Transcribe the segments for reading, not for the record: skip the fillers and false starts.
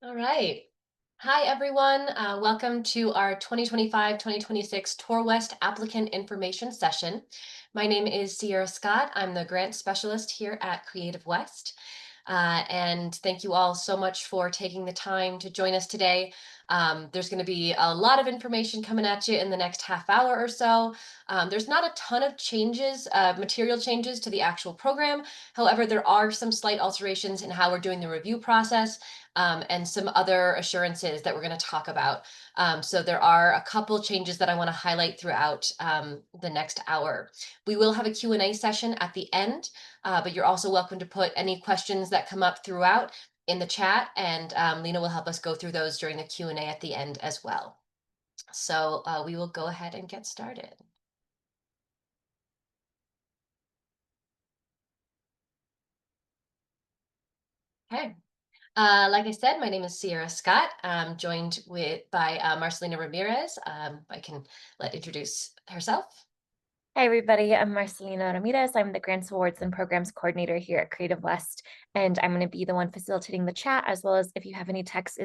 All right. Hi, everyone. Welcome to our 2025-2026 TourWest Applicant Information Session. My name is Sierra Scott. I'm the grant specialist here at Creative West. And thank you all so much for taking the time to join us today. There's going to be a lot of information coming at you in the next half hour or so. There's not a ton of changes, material changes to the actual program. However, there are some slight alterations in how we're doing the review process and some other assurances that we're going to talk about. So there are a couple changes that I want to highlight throughout the next hour. We will have a Q&A session at the end, but you're also welcome to put any questions that come up throughout in the chat, and Lena will help us go through those during the Q&A at the end as well. So we will go ahead and get started. Okay. Like I said, my name is Sierra Scott. I'm joined by Marcelina Ramirez. I can introduce herself. Hi, everybody. I'm Marcelina Ramirez. I'm the Grants, Awards, and Programs Coordinator here at Creative West, and I'm going to be the one facilitating the chat, as well as if you have any text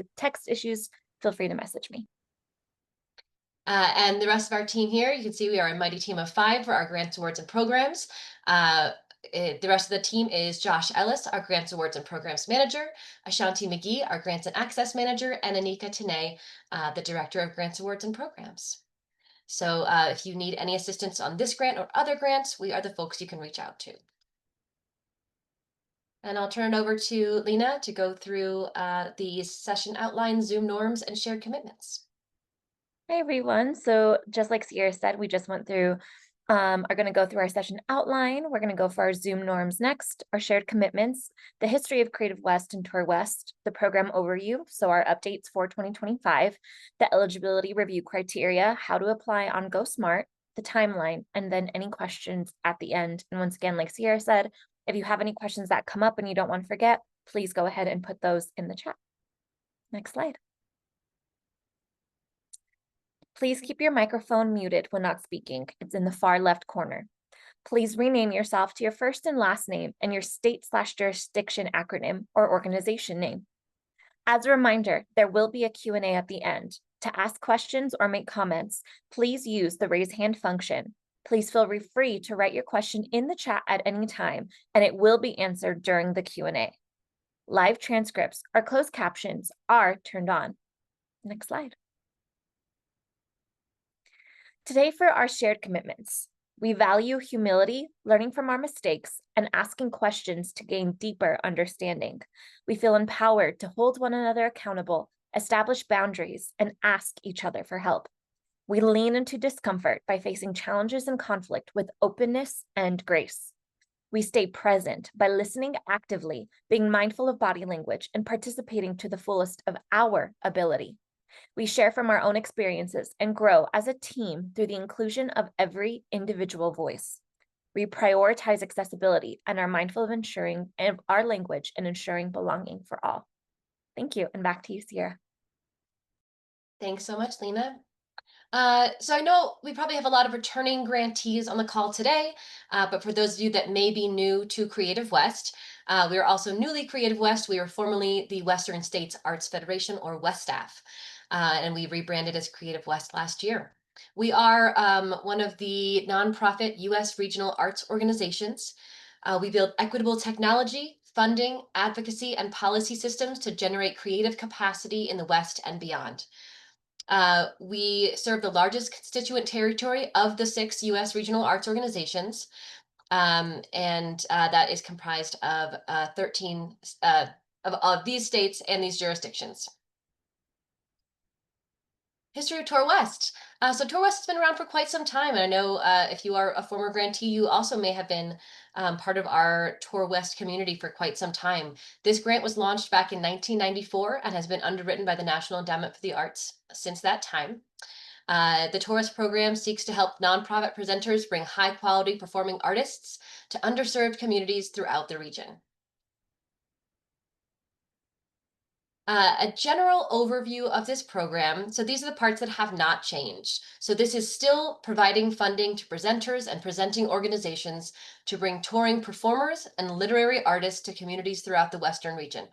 issues, feel free to message me. And the rest of our team here, you can see we are a mighty team of 5 for our Grants, Awards, and Programs. The rest of the team is Josh Ellis, our Grants, Awards, and Programs Manager, Ashanti McGee, our Grants and Access Manager, and Anika Tanay, the Director of Grants, Awards, and Programs. So if you need any assistance on this grant or other grants, we are the folks you can reach out to. And I'll turn it over to Lena to go through the session outline, Zoom norms, and shared commitments. Hi, everyone. So just like Sierra said, we just went through, are going to go through our session outline. We're going to go for our Zoom norms next, our shared commitments, the history of Creative West and TourWest, the program overview, so our updates for 2025, the eligibility review criteria, how to apply on Go Smart, the timeline, and then any questions at the end. And once again, like Sierra said, if you have any questions that come up and you don't want to forget, please go ahead and put those in the chat. Next slide. Please keep your microphone muted when not speaking. It's in the far left corner. Please rename yourself to your first and last name and your state/jurisdiction acronym or organization name. As a reminder, there will be a Q&A at the end. To ask questions or make comments, please use the raise hand function. Please feel free to write your question in the chat at any time, and it will be answered during the Q&A. Live transcripts or closed captions are turned on. Next slide. Today for our shared commitments, we value humility, learning from our mistakes, and asking questions to gain deeper understanding. We feel empowered to hold one another accountable, establish boundaries, and ask each other for help. We lean into discomfort by facing challenges and conflict with openness and grace. We stay present by listening actively, being mindful of body language, and participating to the fullest of our ability. We share from our own experiences and grow as a team through the inclusion of every individual voice. We prioritize accessibility and are mindful of ensuring our language and ensuring belonging for all. Thank you, and back to you, Sierra. Thanks so much, Lena. So I know we probably have a lot of returning grantees on the call today, but for those of you that may be new to Creative West, we are also newly Creative West. We were formerly the Western States Arts Federation, or WESTAF, and we rebranded as Creative West last year. We are one of the nonprofit U.S. regional arts organizations. We build equitable technology, funding, advocacy, and policy systems to generate creative capacity in the West and beyond. We serve the largest constituent territory of the 6 U.S. regional arts organizations, and that is comprised of 13 of these states and these jurisdictions. History of TourWest. So TourWest has been around for quite some time, and I know if you are a former grantee, you also may have been part of our TourWest community for quite some time. This grant was launched back in 1994 and has been underwritten by the National Endowment for the Arts since that time. The TourWest program seeks to help nonprofit presenters bring high-quality performing artists to underserved communities throughout the region. A general overview of this program. So these are the parts that have not changed. So this is still providing funding to presenters and presenting organizations to bring touring performers and literary artists to communities throughout the Western region.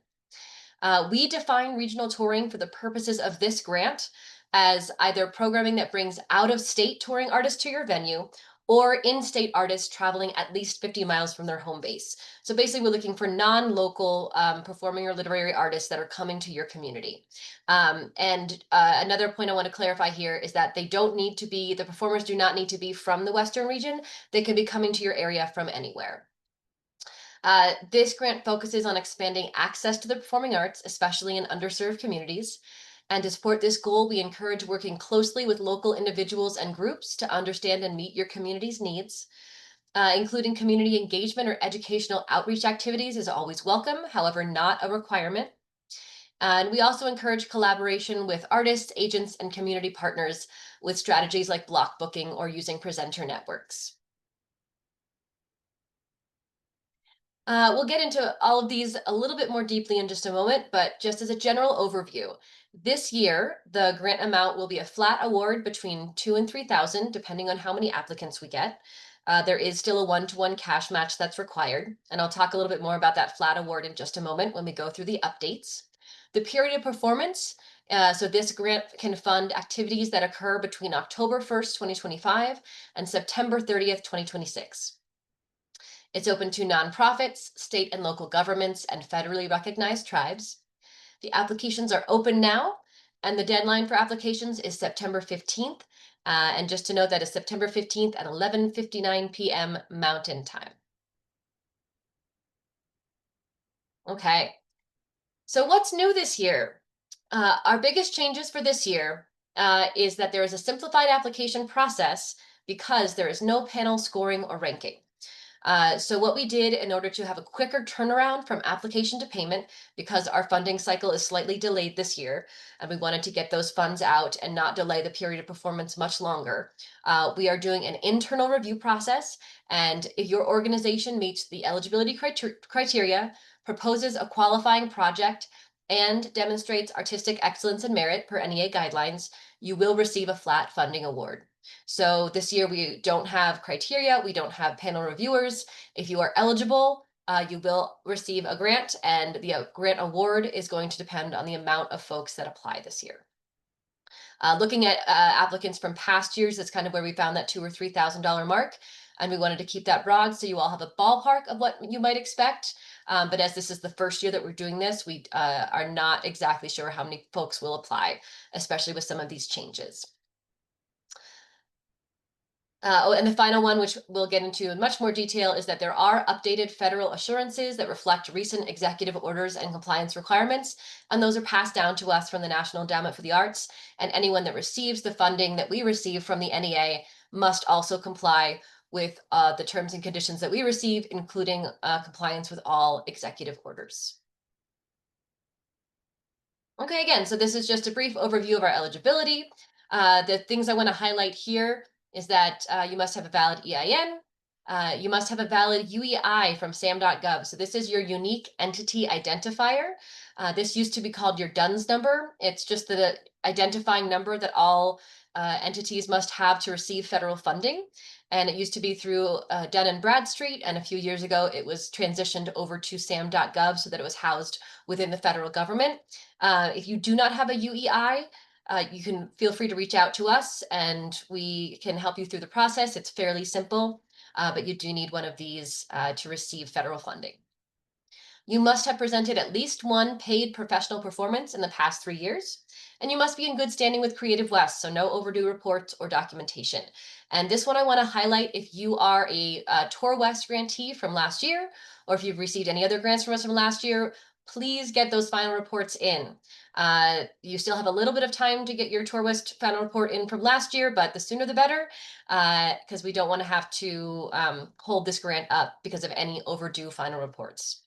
We define regional touring for the purposes of this grant as either programming that brings out-of-state touring artists to your venue or in-state artists traveling at least 50 miles from their home base. So basically, we're looking for non-local performing or literary artists that are coming to your community. Another point I want to clarify here is that they don't need to be, the performers do not need to be from the Western region. They can be coming to your area from anywhere. This grant focuses on expanding access to the performing arts, especially in underserved communities. And to support this goal, we encourage working closely with local individuals and groups to understand and meet your community's needs. Including community engagement or educational outreach activities is always welcome, however, not a requirement. And we also encourage collaboration with artists, agents, and community partners with strategies like block booking or using presenter networks. We'll get into all of these a little bit more deeply in just a moment, but just as a general overview, this year, the grant amount will be a flat award between 2,000 and 3,000, depending on how many applicants we get. There is still a one-to-one cash match that's required, and I'll talk a little bit more about that flat award in just a moment when we go through the updates. The period of performance, so this grant can fund activities that occur between October 1st, 2025 and September 30th, 2026. It's open to nonprofits, state and local governments, and federally recognized tribes. The applications are open now, and the deadline for applications is September 15th. And just to note, that is September 15th at 11:59 p.m. Mountain Time. Okay, so what's new this year? Our biggest changes for this year is that there is a simplified application process because there is no panel scoring or ranking. So what we did in order to have a quicker turnaround from application to payment, because our funding cycle is slightly delayed this year, and we wanted to get those funds out and not delay the period of performance much longer, we are doing an internal review process. And if your organization meets the eligibility criteria, proposes a qualifying project, and demonstrates artistic excellence and merit per NEA guidelines, you will receive a flat funding award. So this year we don't have criteria, we don't have panel reviewers. If you are eligible, you will receive a grant, and the grant award is going to depend on the amount of folks that apply this year. Looking at applicants from past years, that's kind of where we found that $2,000 or $3,000 mark, and we wanted to keep that broad so you all have a ballpark of what you might expect. But as this is the first year that we're doing this, we are not exactly sure how many folks will apply, especially with some of these changes. And the final one, which we'll get into in much more detail, is that there are updated federal assurances that reflect recent executive orders and compliance requirements, and those are passed down to us from the National Endowment for the Arts, and anyone that receives the funding that we receive from the NEA must also comply with the terms and conditions that we receive, including compliance with all executive orders. Okay, again, so this is just a brief overview of our eligibility. The things I want to highlight here is that you must have a valid EIN. You must have a valid UEI from sam.gov. So this is your unique entity identifier. This used to be called your DUNS number. It's just the identifying number that all entities must have to receive federal funding. And it used to be through Dun & Bradstreet, and a few years ago it was transitioned over to sam.gov so that it was housed within the federal government. If you do not have a UEI, you can feel free to reach out to us and we can help you through the process. It's fairly simple, but you do need one of these to receive federal funding. You must have presented at least one paid professional performance in the past 3 years, and you must be in good standing with Creative West, so no overdue reports or documentation. And this one I want to highlight: if you are a TourWest grantee from last year, or if you've received any other grants from us from last year, please get those final reports in. You still have a little bit of time to get your TourWest final report in from last year, but the sooner the better, because we don't want to have to hold this grant up because of any overdue final reports.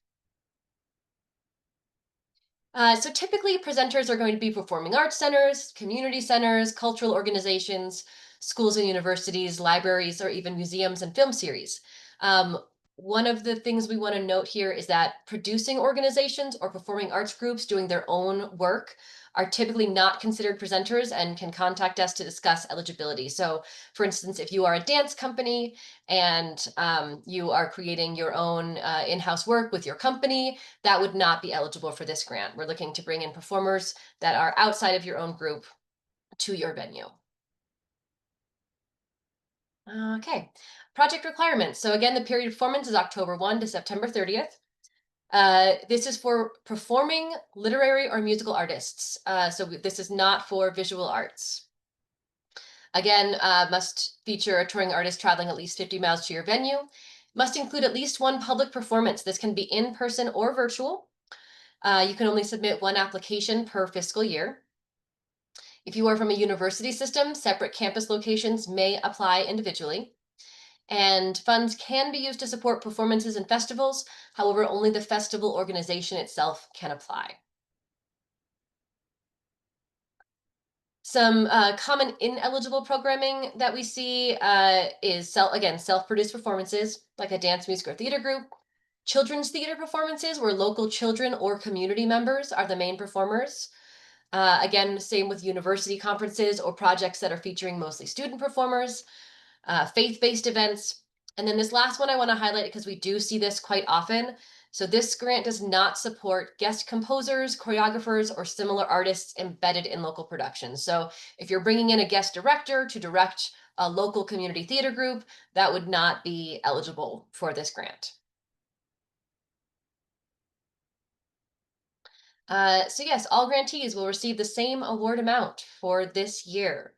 So typically presenters are going to be performing arts centers, community centers, cultural organizations, schools and universities, libraries, or even museums and film series. One of the things we want to note here is that producing organizations or performing arts groups doing their own work are typically not considered presenters and can contact us to discuss eligibility. So, for instance, if you are a dance company and you are creating your own in-house work with your company, that would not be eligible for this grant. We're looking to bring in performers that are outside of your own group to your venue. Okay, project requirements. So again, the period of performance is October 1 to September 30th. This is for performing literary or musical artists. So this is not for visual arts. Again, must feature a touring artist traveling at least 50 miles to your venue. Must include at least one public performance. This can be in person or virtual. You can only submit one application per fiscal year. If you are from a university system, separate campus locations may apply individually. And funds can be used to support performances and festivals. However, only the festival organization itself can apply. Some common ineligible programming that we see is self-produced performances like a dance, music, or theater group. Children's theater performances where local children or community members are the main performers. Again, same with university conferences or projects that are featuring mostly student performers. Faith-based events. And then this last one I want to highlight because we do see this quite often. So this grant does not support guest composers, choreographers, or similar artists embedded in local productions. So if you're bringing in a guest director to direct a local community theater group, that would not be eligible for this grant. So yes, all grantees will receive the same award amount for this year.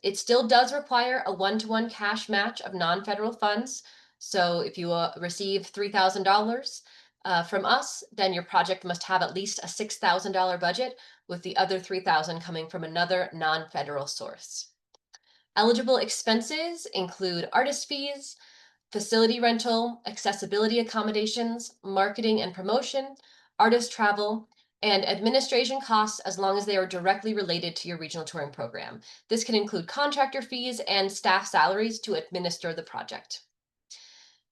It still does require a one-to-one cash match of non-federal funds. So if you receive $3,000 from us, then your project must have at least a $6,000 budget, with the other $3,000 coming from another non-federal source. Eligible expenses include artist fees, facility rental, accessibility accommodations, marketing and promotion, artist travel, and administration costs as long as they are directly related to your regional touring program. This can include contractor fees and staff salaries to administer the project.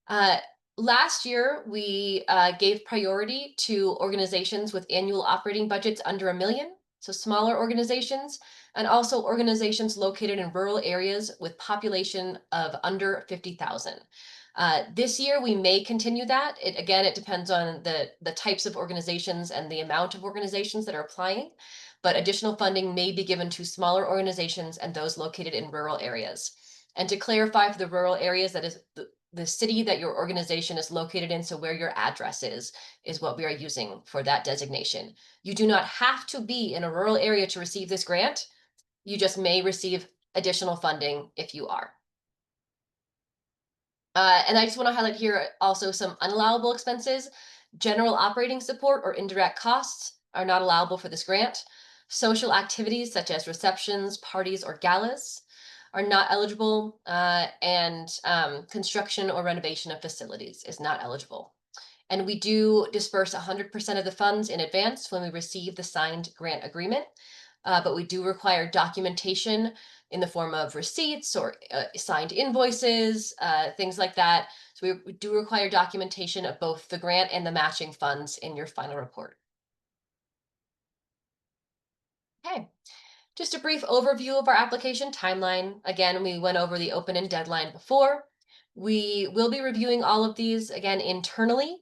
Uh, Last year, we gave priority to organizations with annual operating budgets under $1 million, so smaller organizations, and also organizations located in rural areas with population of under 50,000. This year, we may continue that. It depends on the types of organizations and the amount of organizations that are applying, but additional funding may be given to smaller organizations and those located in rural areas. And to clarify for the rural areas, that is the city that your organization is located in, so where your address is what we are using for that designation. You do not have to be in a rural area to receive this grant. You just may receive additional funding if you are. And I just want to highlight here also some unallowable expenses. General operating support or indirect costs are not allowable for this grant. Social activities such as receptions, parties, or galas are not eligible, and construction or renovation of facilities is not eligible. And we do disperse 100% of the funds in advance when we receive the signed grant agreement, but we do require documentation in the form of receipts or signed invoices, things like that. So we do require documentation of both the grant and the matching funds in your final report. Okay. Just a brief overview of our application timeline. Again, we went over the open and deadline before. We will be reviewing all of these again internally,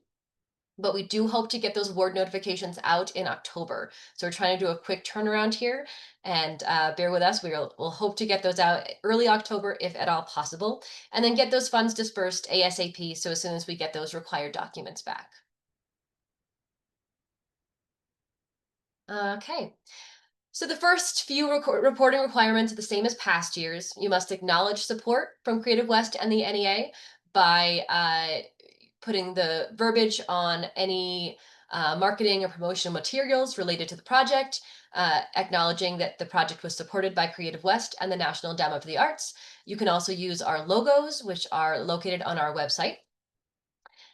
but we do hope to get those award notifications out in October. So we're trying to do a quick turnaround here, and bear with us. We'll hope to get those out early October if at all possible, and then get those funds dispersed ASAP. So as soon as we get those required documents back. Okay. So the first few reporting requirements are the same as past years. You must acknowledge support from Creative West and the NEA by putting the verbiage on any marketing or promotional materials related to the project, acknowledging that the project was supported by Creative West and the National Endowment for the Arts. You can also use our logos, which are located on our website.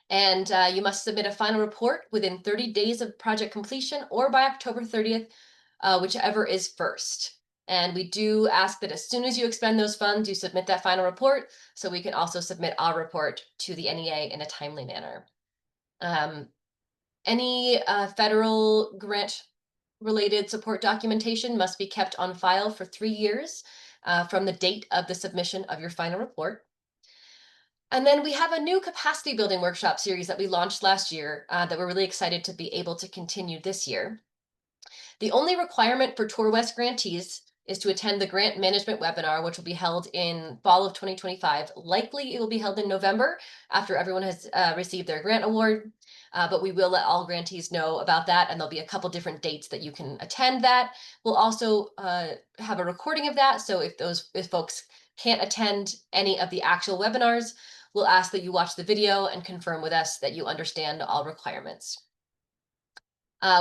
And you must submit a final report within 30 days of project completion or by October 30th, whichever is first. And we do ask that as soon as you expend those funds, you submit that final report so we can also submit our report to the NEA in a timely manner. Any federal grant related support documentation must be kept on file for 3 years from the date of the submission of your final report. And then we have a new capacity building workshop series that we launched last year that we're really excited to be able to continue this year. The only requirement for TourWest grantees is to attend the grant management webinar, which will be held in fall of 2025. Likely it will be held in November after everyone has received their grant award, but we will let all grantees know about that, and there'll be a couple different dates that you can attend that. We'll also have a recording of that, so if folks can't attend any of the actual webinars, we'll ask that you watch the video and confirm with us that you understand all requirements.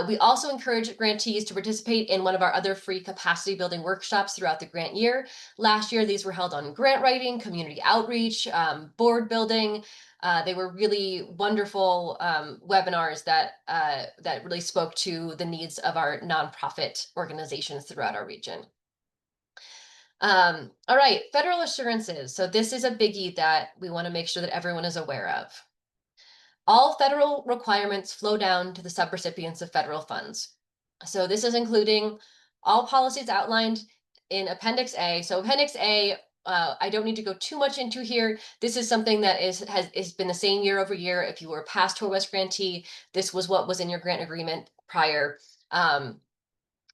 We also encourage grantees to participate in one of our other free capacity building workshops throughout the grant year. Last year, these were held on grant writing, community outreach, board building. They were really wonderful webinars that really spoke to the needs of our nonprofit organizations throughout our region. All right, federal assurances. So this is a biggie that we want to make sure that everyone is aware of. All federal requirements flow down to the subrecipients of federal funds. So this is including all policies outlined in Appendix A. So Appendix A, I don't need to go too much into here. This is something that has been the same year over year. If you were a past TourWest grantee, this was what was in your grant agreement prior.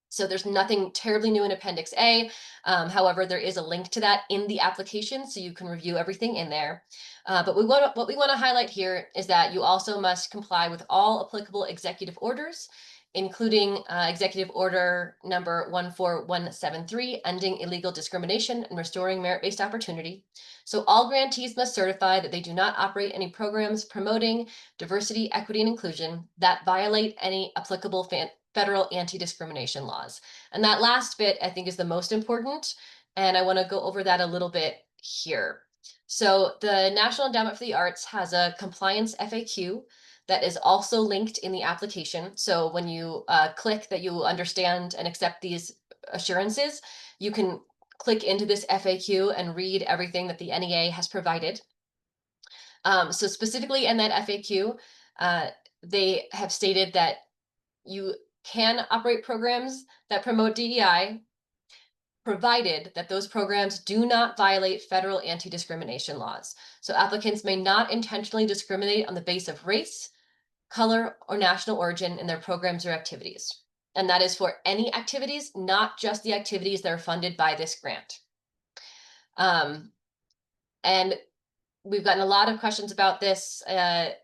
So there's nothing terribly new in Appendix A. However, there is a link to that in the application, so you can review everything in there. But what we want to highlight here is that you also must comply with all applicable executive orders, including Executive Order number 14173, ending illegal discrimination and restoring merit-based opportunity. So all grantees must certify that they do not operate any programs promoting diversity, equity, and inclusion that violate any applicable federal anti-discrimination laws. And that last bit, I think, is the most important. And I want to go over that a little bit here. So the National Endowment for the Arts has a compliance FAQ that is also linked in the application. So when you click that you understand and accept these assurances, you can click into this FAQ and read everything that the NEA has provided. So specifically in that FAQ, they have stated that you can operate programs that promote DEI, provided that those programs do not violate federal anti-discrimination laws. So applicants may not intentionally discriminate on the basis of race, color, or national origin in their programs or activities. And that is for any activities, not just the activities that are funded by this grant. And we've gotten a lot of questions about this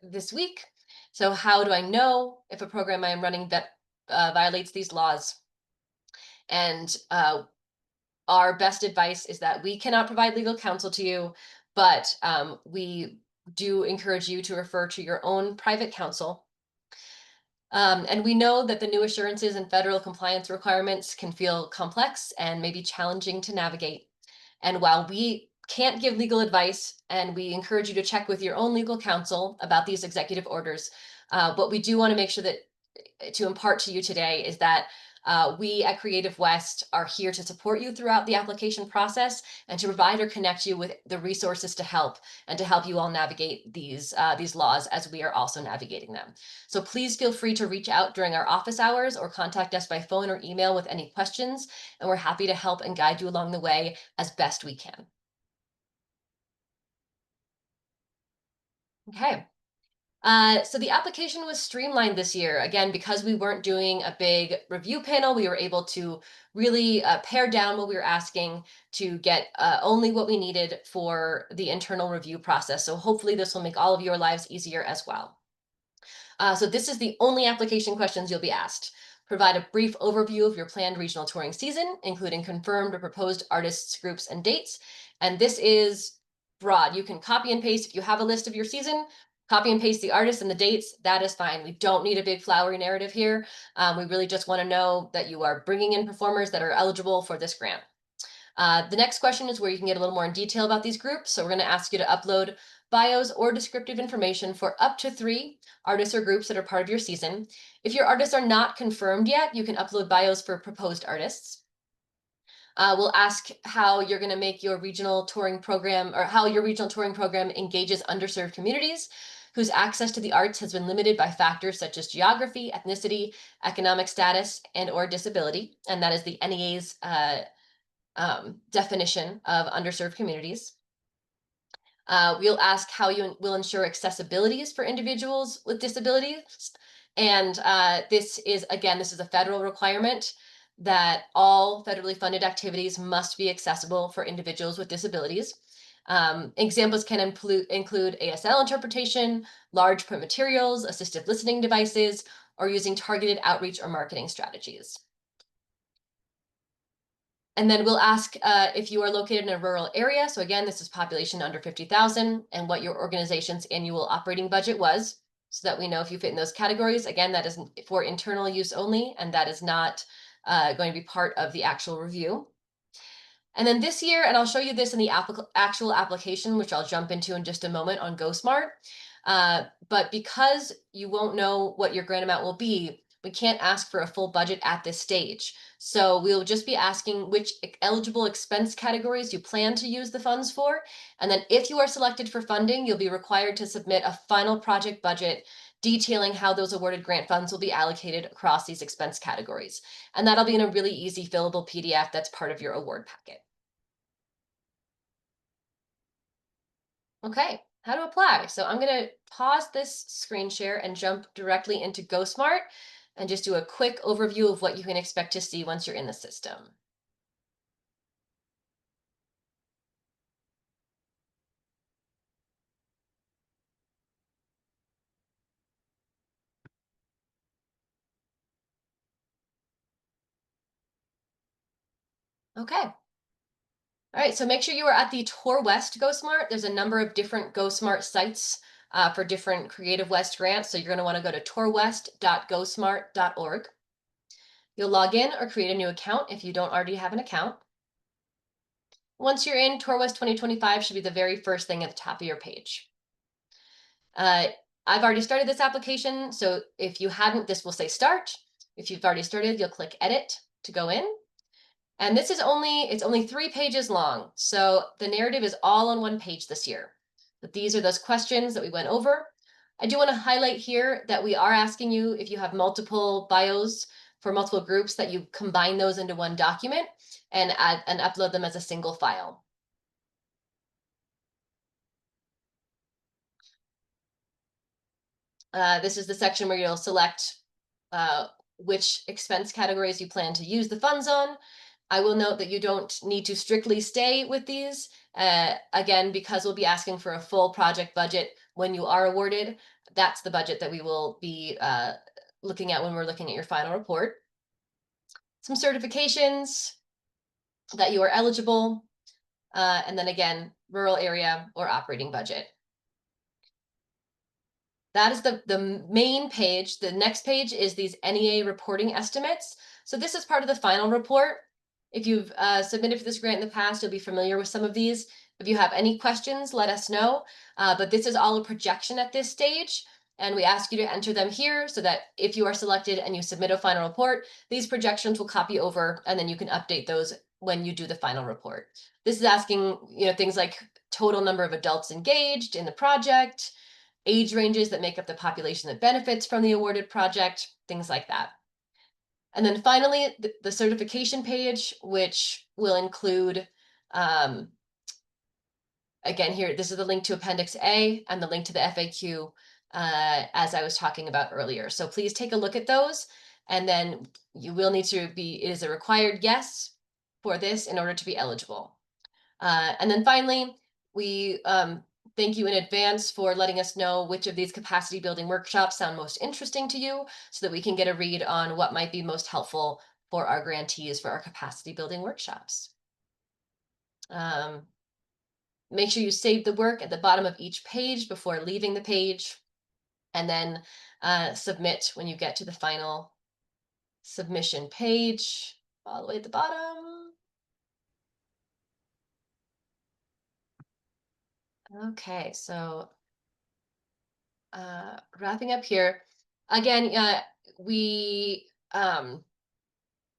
this week. So how do I know if a program I'm running that violates these laws? And our best advice is that we cannot provide legal counsel to you, but we do encourage you to refer to your own private counsel. And we know that the new assurances and federal compliance requirements can feel complex and maybe challenging to navigate. And while we can't give legal advice, and we encourage you to check with your own legal counsel about these executive orders, what we do want to make sure that to impart to you today is that we at Creative West are here to support you throughout the application process and to provide or connect you with the resources to help you all navigate these laws as we are also navigating them. So please feel free to reach out during our office hours or contact us by phone or email with any questions, and we're happy to help and guide you along the way as best we can. Okay. So the application was streamlined this year. Again, because we weren't doing a big review panel, we were able to really pare down what we were asking to get only what we needed for the internal review process. So hopefully this will make all of your lives easier as well. So this is the only application questions you'll be asked. Provide a brief overview of your planned regional touring season, including confirmed or proposed artists, groups, and dates. And this is broad. You can copy and paste if you have a list of your season. Copy and paste the artists and the dates, that is fine. We don't need a big flowery narrative here. We really just want to know that you are bringing in performers that are eligible for this grant. The next question is where you can get a little more in detail about these groups. So we're going to ask you to upload bios or descriptive information for up to 3 artists or groups that are part of your season. If your artists are not confirmed yet, you can upload bios for proposed artists. We'll ask how you're going to make your regional touring program, or how your regional touring program engages underserved communities whose access to the arts has been limited by factors such as geography, ethnicity, economic status, and/or disability. And that is the NEA's definition of underserved communities. We'll ask how you will ensure accessibilities for individuals with disabilities. And this is a federal requirement that all federally funded activities must be accessible for individuals with disabilities. Examples can include ASL interpretation, large print materials, assistive listening devices, or using targeted outreach or marketing strategies. And then we'll ask if you are located in a rural area. So again, this is population under 50,000, and what your organization's annual operating budget was, so that we know if you fit in those categories. Again, that is for internal use only, and that is not going to be part of the actual review. And then this year, and I'll show you this in the actual application, which I'll jump into in just a moment on GoSmart. But because you won't know what your grant amount will be, we can't ask for a full budget at this stage. So we'll just be asking which eligible expense categories you plan to use the funds for. And then if you are selected for funding, you'll be required to submit a final project budget detailing how those awarded grant funds will be allocated across these expense categories. And that'll be in a really easy fillable PDF that's part of your award packet. Okay, how to apply. So I'm going to pause this screen share and jump directly into GoSmart and just do a quick overview of what you can expect to see once you're in the system. Okay. All right, so make sure you are at the TourWest GoSmart. There's a number of different GoSmart sites for different Creative West grants. So you're going to want to go to tourwest.gosmart.org. You'll log in or create a new account if you don't already have an account. Once you're in, TourWest 2025 should be the very first thing at the top of your page. I've already started this application, so if you hadn't, this will say start. If you've already started, you'll click edit to go in. And this is it's only 3 pages long. So the narrative is all on one page this year. But these are those questions that we went over. I do want to highlight here that we are asking you, if you have multiple bios for multiple groups, that you combine those into one document and add and upload them as a single file. This is the section where you'll select which expense categories you plan to use the funds on. I will note that you don't need to strictly stay with these, again, because we'll be asking for a full project budget when you are awarded. That's the budget that we will be looking at when we're looking at your final report. Some certifications that you are eligible, and then again, rural area or operating budget. That is the main page. The next page is these NEA reporting estimates. So this is part of the final report. If you've submitted for this grant in the past, you'll be familiar with some of these. If you have any questions, let us know. But this is all a projection at this stage. And we ask you to enter them here so that if you are selected and you submit a final report, these projections will copy over and then you can update those when you do the final report. This is asking, things like total number of adults engaged in the project, age ranges that make up the population that benefits from the awarded project, things like that. And then finally, the certification page, which will include, again, here, this is the link to Appendix A and the link to the FAQ, as I was talking about earlier. So please take a look at those. And then you will need to it is a required yes for this in order to be eligible. And then finally, we thank you in advance for letting us know which of these capacity building workshops sound most interesting to you so that we can get a read on what might be most helpful for our grantees for our capacity building workshops. Make sure you save the work at the bottom of each page before leaving the page, and then submit when you get to the final submission page all the way at the bottom. Okay, so wrapping up here. Again, we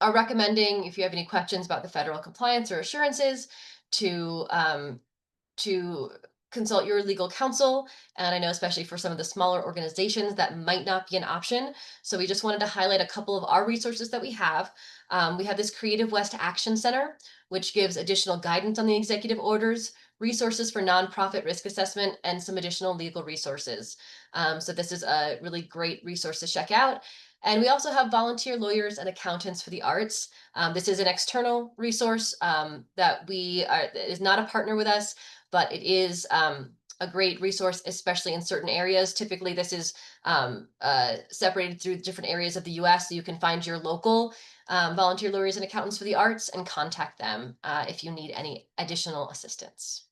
are recommending, if you have any questions about the federal compliance or assurances, to to consult your legal counsel. And I know, especially for some of the smaller organizations, that might not be an option. So we just wanted to highlight a couple of our resources that we have. We have this Creative West Action Center, which gives additional guidance on the executive orders, resources for nonprofit risk assessment, and some additional legal resources. So this is a really great resource to check out. And we also have volunteer lawyers and accountants for the arts. This is an external resource that is not a partner with us, but it is a great resource, especially in certain areas. Typically, this is separated through different areas of the US, so you can find your local volunteer lawyers and accountants for the arts and contact them if you need any additional assistance.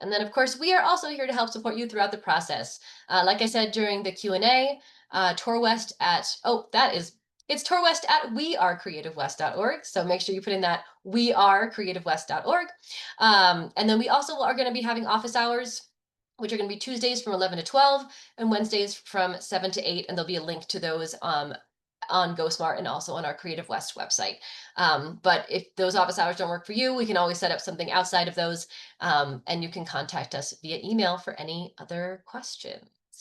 And then, of course, we are also here to help support you throughout the process. Like I said during the Q&A, TourWest at, oh, it's TourWest at wearecreativewest.org. So make sure you put in that wearecreativewest.org. And then we also are going to be having office hours, which are going to be Tuesdays from 11 to 12 and Wednesdays from 7 to 8. And there'll be a link to those on GoSmart and also on our Creative West website. But if those office hours don't work for you, we can always set up something outside of those, and you can contact us via email for any other questions.